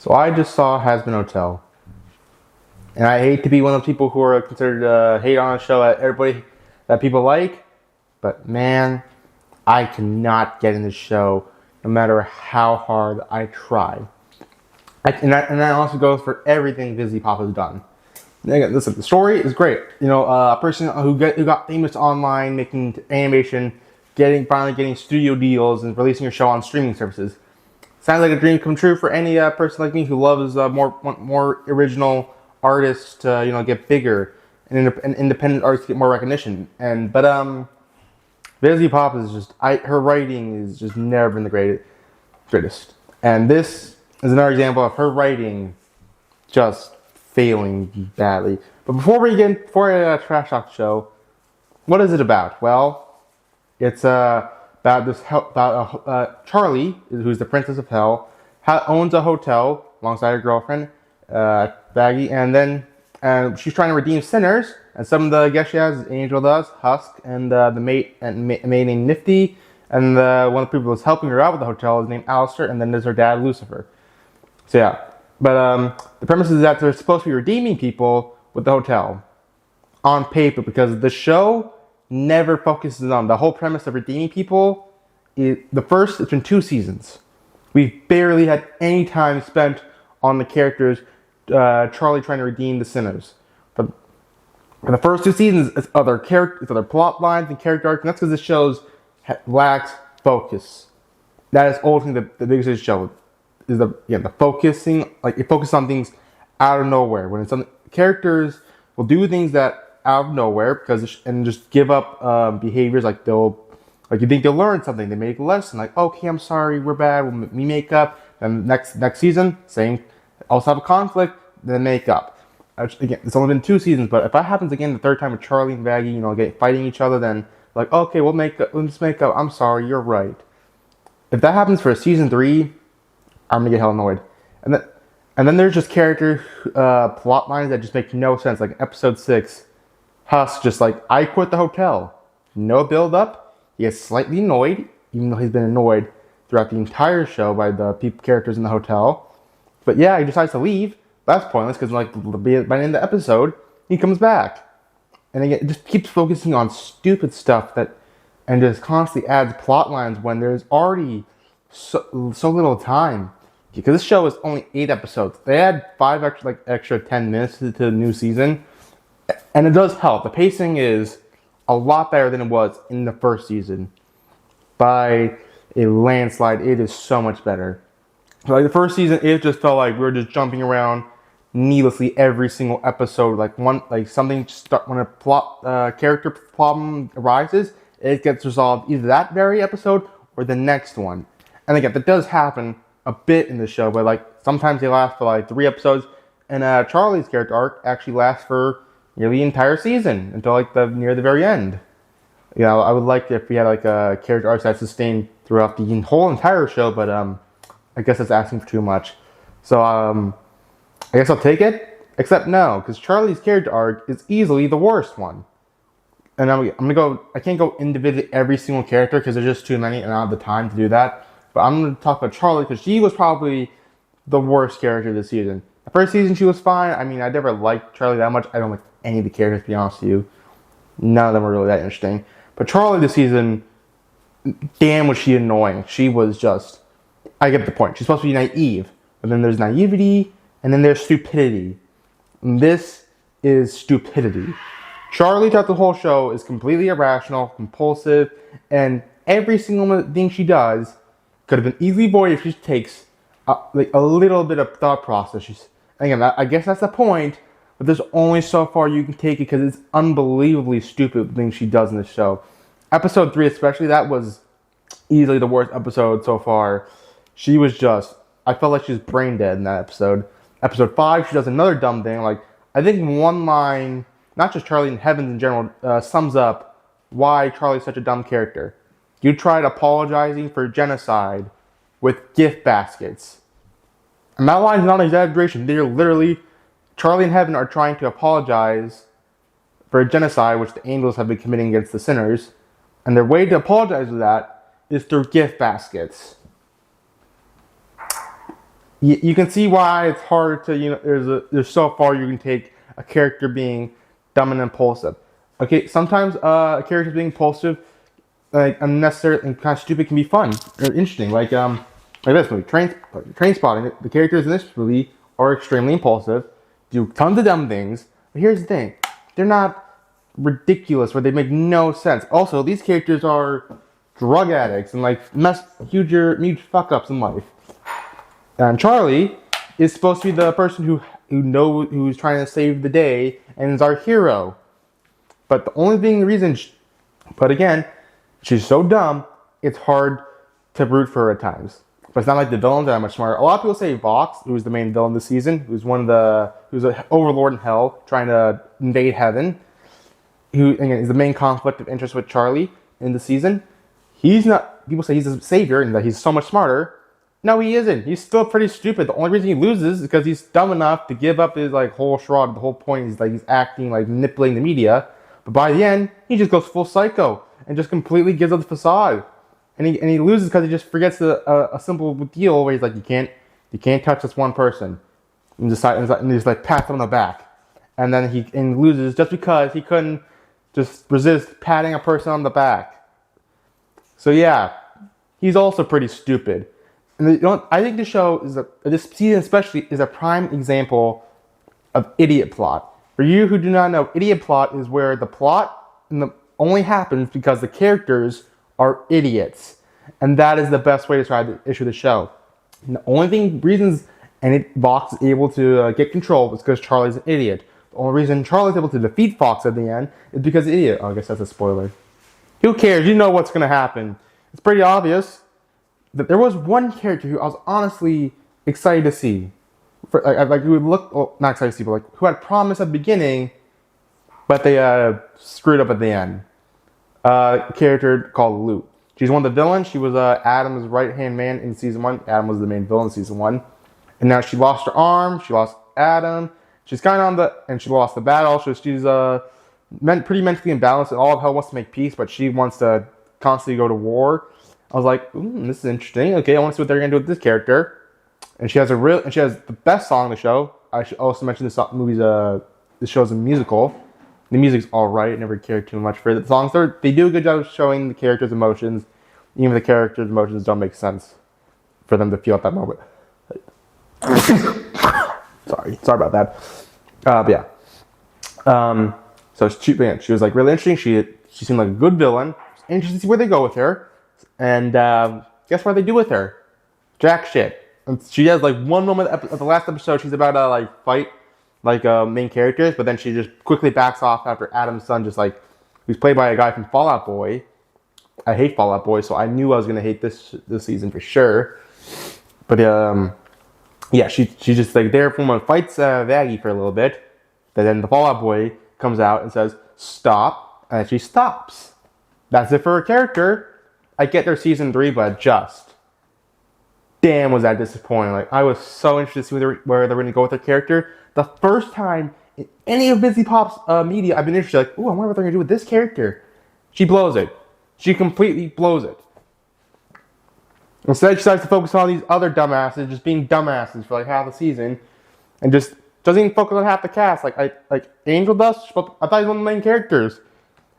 So I just saw Hazbin Hotel, and I hate to be one of those people who are considered hate on a show that people like, but man, I cannot get in this show no matter how hard I try. And that also goes for everything Disney Pop has done. And again, listen, the story is great. A person who got famous online, making animation, finally getting studio deals, and releasing your show on streaming services. Sounds like a dream come true for any person like me who loves more original artists to get bigger and independent artists get more recognition. But Busy Pop is just her writing is just never been the greatest. And this is another example of her writing just failing badly. But before I trash talk the show, what is it about? Well, it's about Charlie, who's the princess of hell, owns a hotel alongside her girlfriend, Baggy, and she's trying to redeem sinners. And some of the guests she has is Angel Dust, Husk, and the mate named Nifty, and one of the people who's helping her out with the hotel is named Alistair, and then there's her dad Lucifer. So yeah, but the premise is that they're supposed to be redeeming people with the hotel on paper, because the show never focuses on the whole premise of redeeming people. It's been 2 seasons. We've barely had any time spent on the characters, Charlie trying to redeem the sinners. But in the first 2 seasons, it's other plot lines and character arcs, and that's because the show lacks focus. That is ultimately the biggest issue of the show. Is the focusing, like it focuses on things out of nowhere. When characters will do things that out of nowhere and just give up behaviors like you think they'll learn something, they make a lesson like, okay, I'm sorry, we're bad, we make up, and next season same, also have a conflict, then make up. Again, it's only been 2 seasons, but if that happens again the third time with Charlie and Baggy, fighting each other, then like, okay, let's make up, I'm sorry, you're right. If that happens for season 3, I'm gonna get hell annoyed. And then there's just character plot lines that just make no sense. Like episode 6, Husk just like, I quit the hotel. No build up. He gets slightly annoyed, even though he's been annoyed throughout the entire show by the characters in the hotel. But yeah, he decides to leave. That's pointless because by the end of the episode, he comes back. And again, it just keeps focusing on stupid stuff and just constantly adds plot lines when there's already so little time. Because this show is only 8 episodes. They add 5 extra 10 minutes to the new season. And it does help. The pacing is a lot better than it was in the first season. By a landslide, it is so much better. Like the first season, it just felt like we were just jumping around needlessly every single episode. When a character problem arises, it gets resolved either that very episode or the next one. And again, that does happen a bit in the show, but sometimes they last for 3 episodes, and Charlie's character arc actually lasts for nearly the entire season until near the very end. I would like if we had a character arc that sustained throughout the whole entire show, but I guess that's asking for too much. So I guess I'll take it, except no, because Charlie's character arc is easily the worst one. And I can't go individually every single character because there's just too many and I don't have the time to do that. But I'm going to talk about Charlie because she was probably the worst character this season. The first season she was fine. I mean, I never liked Charlie that much. I don't like any of the characters, to be honest with you. None of them were really that interesting. But Charlie this season, damn was she annoying. She was just, I get the point. She's supposed to be naive. But then there's naivety, and then there's stupidity. And this is stupidity. Charlie throughout the whole show is completely irrational, compulsive, and every single thing she does could have been easily avoided if she takes a little bit of thought process. I guess that's the point, but there's only so far you can take it because it's unbelievably stupid the things she does in this show. Episode 3 especially, that was easily the worst episode so far. I felt like she was brain dead in that episode. Episode 5, she does another dumb thing. I think one line, not just Charlie and Heavens in general, sums up why Charlie's such a dumb character. You tried apologizing for genocide with gift baskets. And that line is not an exaggeration. They're literally, Charlie and Heaven are trying to apologize for a genocide which the angels have been committing against the sinners. And their way to apologize for that is through gift baskets. you can see why it's hard to, there's so far you can take a character being dumb and impulsive. Okay, sometimes a character being impulsive, like unnecessary and kind of stupid, can be fun or interesting. Like this movie, Train Spotting. The characters in this movie are extremely impulsive, do tons of dumb things. But here's the thing: they're not ridiculous, where they make no sense. Also, these characters are drug addicts and like huge fuck ups in life. And Charlie is supposed to be the person who's trying to save the day and is our hero. But the only reason, but again, she's so dumb, it's hard to root for her at times. But it's not like the villains are much smarter. A lot of people say Vox, who's the main villain this season, who's an overlord in hell trying to invade heaven, who again is the main conflict of interest with Charlie in the season. He's not. People say he's a savior and that he's so much smarter. No, he isn't. He's still pretty stupid. The only reason he loses is because he's dumb enough to give up his like whole charade. The whole point is like he's acting like manipulating the media. But by the end, he just goes full psycho and just completely gives up the facade. And he loses because he just forgets a simple deal where he's like, you can't touch this one person, and he's like pats him on the back, and then he loses just because he couldn't just resist patting a person on the back. So yeah, he's also pretty stupid. And I think this season especially is a prime example of idiot plot. For you who do not know, idiot plot is where the plot only happens because the characters are idiots. And that is the best way to try to issue the show. And the only reasons Fox is able to get control is because Charlie's an idiot. The only reason Charlie's able to defeat Fox at the end is because he's an idiot. Oh, I guess that's a spoiler. Who cares? You know what's going to happen. It's pretty obvious that there was one character who I was honestly excited to see. Who would look, well, not excited to see, but like who had promise at the beginning, but they screwed up at the end. A character called Luke. She's one of the villains. She was Adam's right-hand man in season 1. Adam was the main villain in season 1. And now she lost her arm. She lost Adam. She's kind of and she lost the battle. So she's pretty mentally imbalanced, and all of hell wants to make peace, but she wants to constantly go to war. I was like, this is interesting. Okay, I want to see what they're going to do with this character. And she has the best song in the show. I should also mention this show's a musical. The music's alright. I never cared too much for it. The songs, they do a good job of showing the characters' emotions, even if the characters' emotions don't make sense for them to feel at that moment. Sorry about that. But yeah. So she was like really interesting. She seemed like a good villain. Interesting to see where they go with her. And guess what they do with her? Jack shit. And she has like one moment at the last episode. She's about to like fight main characters, but then she just quickly backs off after Adam's son who's played by a guy from Fall Out Boy. I hate Fall Out Boy, so I knew I was gonna hate this season for sure. But yeah, she just like there from fights Vaggie for a little bit. But then the Fall Out Boy comes out and says stop, and she stops. That's it for her character. I get their season 3, but just damn was that disappointing. Like I was so interested to see where they're gonna go with their character. The first time in any of Busy Pop's media, I've been interested. Like, I wonder what they're gonna do with this character. She blows it. She completely blows it. Instead, she decides to focus on these other dumbasses, just being dumbasses for like half the season, and just doesn't even focus on half the cast. Like Angel Dust, I thought he was one of the main characters.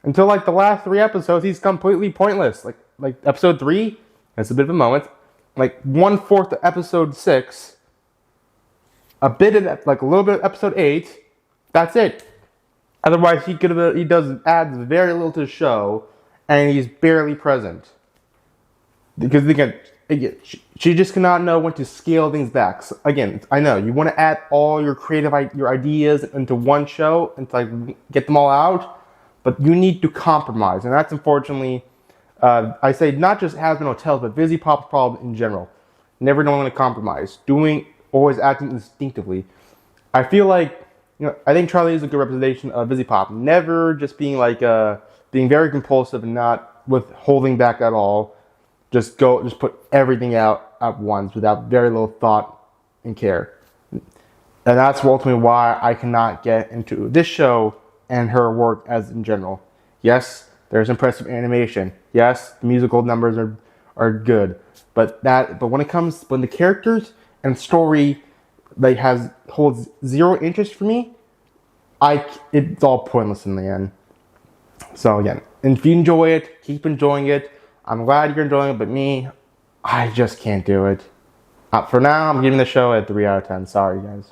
Until like the last 3 episodes, he's completely pointless. Like episode 3, that's a bit of a moment. Like 1/4 of episode 6. A little bit of episode 8. That's it. Otherwise, he adds very little to the show, and he's barely present. Because again, she just cannot know when to scale things back. So, again, I know you want to add all your your ideas into one show and to like get them all out, but you need to compromise, and that's unfortunately, I say not just Hazbin Hotels, but Busy Pop's problem in general. Never knowing when to compromise, always acting instinctively. I feel like, I think Charlie is a good representation of Busy Pop. Never just being being very compulsive and not holding back at all. Just put everything out at once without very little thought and care. And that's ultimately why I cannot get into this show and her work as in general. Yes, there's impressive animation. Yes, the musical numbers are good. But when the characters and story like holds zero interest for me, it's all pointless in the end. So again, if you enjoy it, keep enjoying it. I'm glad you're enjoying it, but me, I just can't do it. For now, I'm giving the show a 3 out of 10. Sorry, guys.